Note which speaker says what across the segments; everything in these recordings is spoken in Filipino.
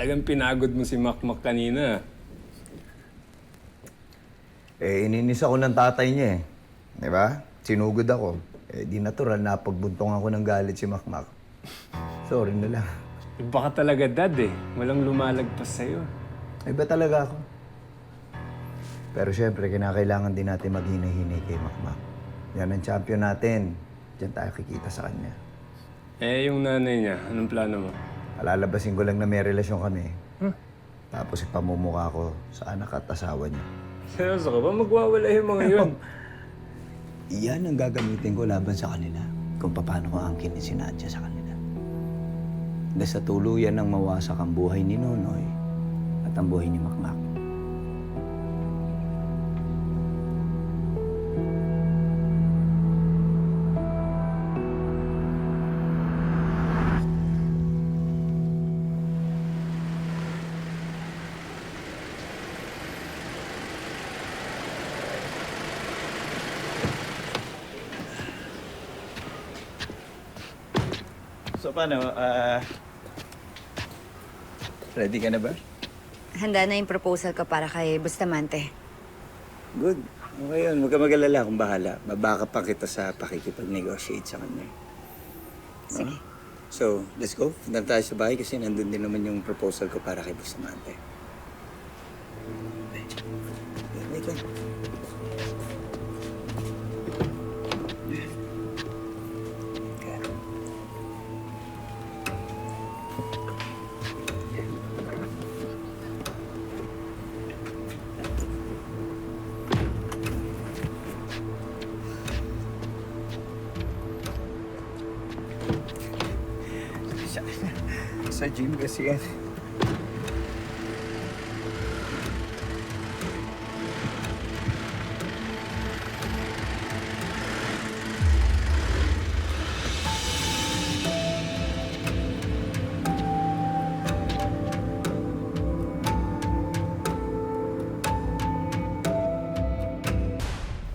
Speaker 1: Talagang pinagod mo si Makmak kanina.
Speaker 2: Ininis ako ng tatay niya eh. Di ba? Sinugod ako. Di natural na pagbuntong ako ng galit si Makmak. Sorry na lang.
Speaker 1: Baka talaga dad eh. Walang lumalagpas sa'yo.
Speaker 2: Iba talaga ako. Pero syempre, kinakailangan din natin maghinay-hinay kay Makmak. Yan ang champion natin. Diyan tayo kikita sa kanya.
Speaker 1: Yung nanay niya, anong plano mo?
Speaker 2: Alalabasin ko lang na may relasyon kami. Tapos ipamumukha ko sa anak at asawa niya.
Speaker 1: Seryoso ka ba? Magwawala yung mga yun.
Speaker 2: Iyan ang gagamitin ko laban sa kanila kung paano ko angkin si Nadia sa kanila. Dahil sa tuluyan ng mawasak ang buhay ni Nonoy at ang buhay ni Makmak.
Speaker 3: So paano, ready ka na ba?
Speaker 4: Handa na yung proposal ko para kay Bustamante.
Speaker 3: Good. Okay yun, huwag ka mag-alala, akong bahala. Babaka pa kita sa pakikipag-negotiate sa kanya.
Speaker 4: Sige.
Speaker 3: So, let's go. Punta na tayo sa bahay kasi nandun din naman yung proposal ko para kay Bustamante. Wait lang. Sa gym kasi yan.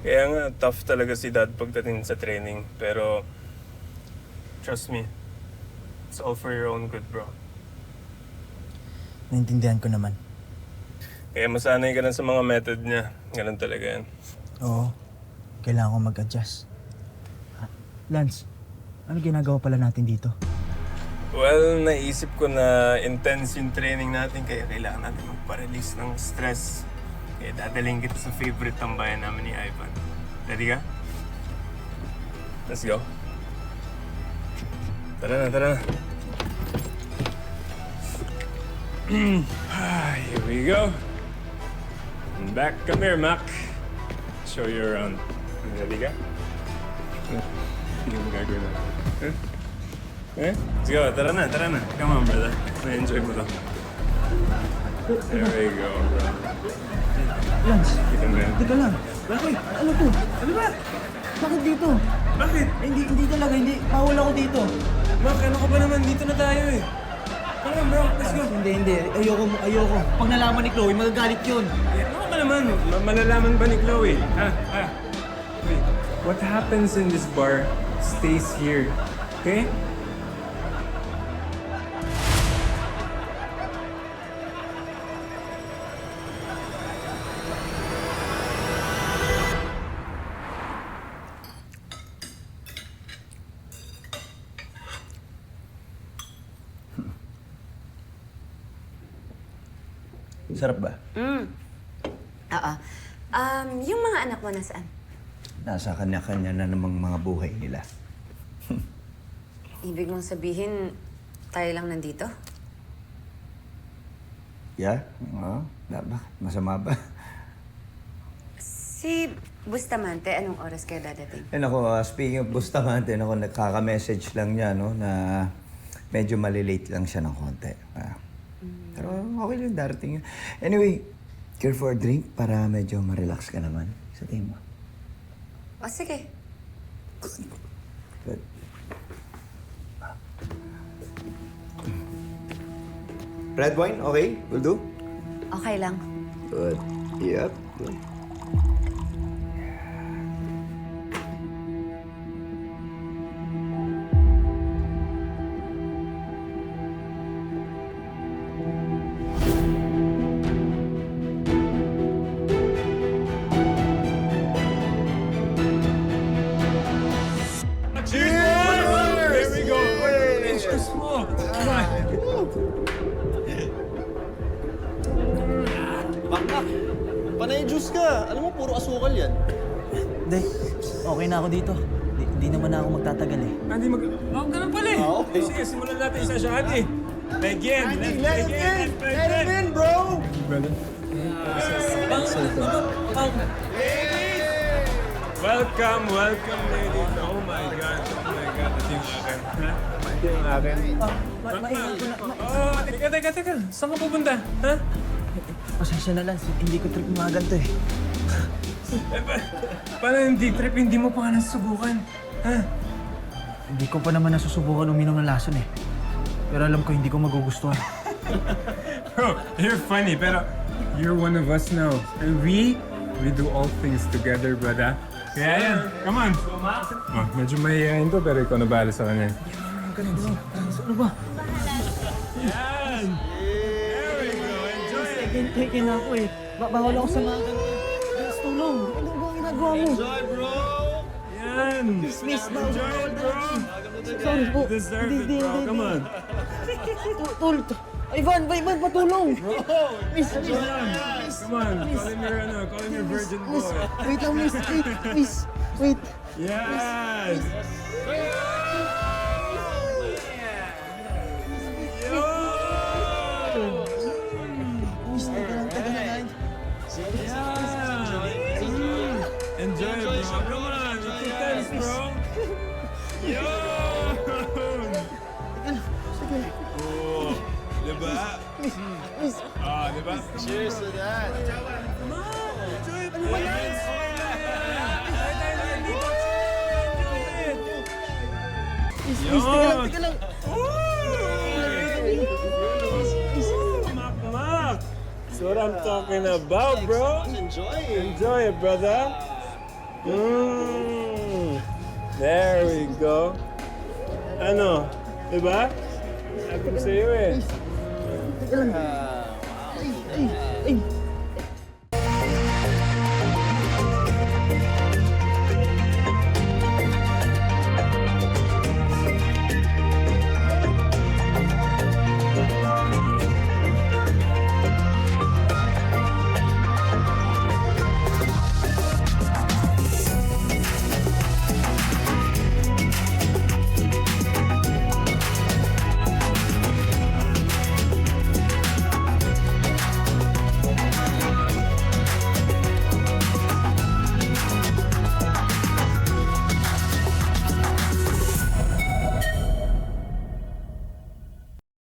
Speaker 1: Kaya nga, tough talaga si dad pagdating sa training. Pero, trust me, it's all for your own good, bro.
Speaker 5: Naintindihan ko naman.
Speaker 1: Kaya masanay ka na sa mga method niya. Ganun talaga yan.
Speaker 5: Oo. Kailangan ko mag-adjust. Lance, ano ginagawa pala natin dito?
Speaker 1: Well, naisip ko na intense yung training natin kaya kailangan natin magpa-release ng stress. Kaya dadaling kita sa favorite tambayan namin ni Ivan. Ready ka? Let's go. Tara na, tara na. Here we go. And back. Come here, Mac. Show you around. Ready ka? Hindi mo gagawin natin. Eh? Let's go. Tara na, tara na. Come on, brother. Na-enjoy mo to. There we go, bro.
Speaker 5: Lance,
Speaker 1: Kita mo yan?
Speaker 5: teka lang. Bakit? Ano to? Ano ba? Bakit dito?
Speaker 1: Bakit?
Speaker 5: Hindi talaga, hindi. Bawal ako dito.
Speaker 1: Mac, ano ka ba naman? Dito na tayo eh. Come on, bro. Let's go.
Speaker 5: Hindi. Ayoko. Pag nalaman ni Chloe, magagalit yun.
Speaker 1: Ano ka naman? Malalaman ba ni Chloe? Wait. What happens in this bar stays here. Okay?
Speaker 2: Sarap ba?
Speaker 4: Oo. Yung mga anak mo nasaan?
Speaker 2: Nasa kanya-kanya na namang mga buhay nila.
Speaker 4: Ibig mong sabihin, tayo lang nandito?
Speaker 2: Yeah? Oo. Bakit? Masama ba?
Speaker 4: Si Bustamante, anong oras kayo dadating?
Speaker 2: Speaking of Bustamante, nagkaka-message lang niya, no, na medyo malilate lang siya ng konti. Pero okay lang, darating yun. Anyway, care for a drink para medyo ma-relax ka naman sa team mo.
Speaker 4: O sige.
Speaker 2: Good. Red wine, okay? Will do?
Speaker 4: Okay lang.
Speaker 2: Good. Yep. Good.
Speaker 6: Baka, panay juice ka. Alam mo, puro asukal yan.
Speaker 5: Day, okay na ako dito. Di naman na ako magtatagal eh.
Speaker 1: Andy, oh, ganun pala eh.
Speaker 6: Okay.
Speaker 1: Sige, simulan natin yung session, Andy. Again,
Speaker 6: Let him in, bro!
Speaker 1: Brother. Welcome, welcome, ladies. Oh my God, oh my God. Ito yung akin. Ha? Ito yung akin. Oh, teka. Saan ka pupunta? Ha?
Speaker 5: Pasensya na, Lance. Hindi ko trip mga ganito eh.
Speaker 1: Paano hindi trip? Hindi mo pa nga nasusubukan. Ha?
Speaker 5: Hindi ko pa naman nasusubukan uminom ng lason eh. Pero alam ko hindi ko magugustuhan.
Speaker 1: Bro, you're funny, pero you're one of us now. And we do all things together, brother. Kaya yan, come on. Oh, medyo mahihayin to, pero ikaw na bahala sa kanya.
Speaker 5: Ano ba?
Speaker 1: Yan! There we go, enjoy it!
Speaker 5: Taken na ako eh. Bawal ako sa mga ganito. Please, tulong. Ano ba ang ginagawa mo?
Speaker 6: Enjoy, bro!
Speaker 1: Yan! Enjoy it, bro!
Speaker 5: Sorry po.
Speaker 1: You deserve it, bro. Come on.
Speaker 5: Ivan, patulong! Miss,
Speaker 1: Come on, call him your virgin boy.
Speaker 5: Wait lang, miss. Wait.
Speaker 1: Yes!
Speaker 5: Miss, taga na.
Speaker 1: Enjoy it, bro. Come on, it's intense, bro. Yun! Oh, diba? Diba?
Speaker 6: Cheers to that!
Speaker 1: Come on, enjoy it, bro. Yun!
Speaker 5: Teka lang.
Speaker 1: Mak. That's what I'm talking about, bro.
Speaker 6: Enjoy!
Speaker 1: Enjoy it, brother. There we go. Ano? Diba? Sabi ko sa'yo eh.
Speaker 5: Ay,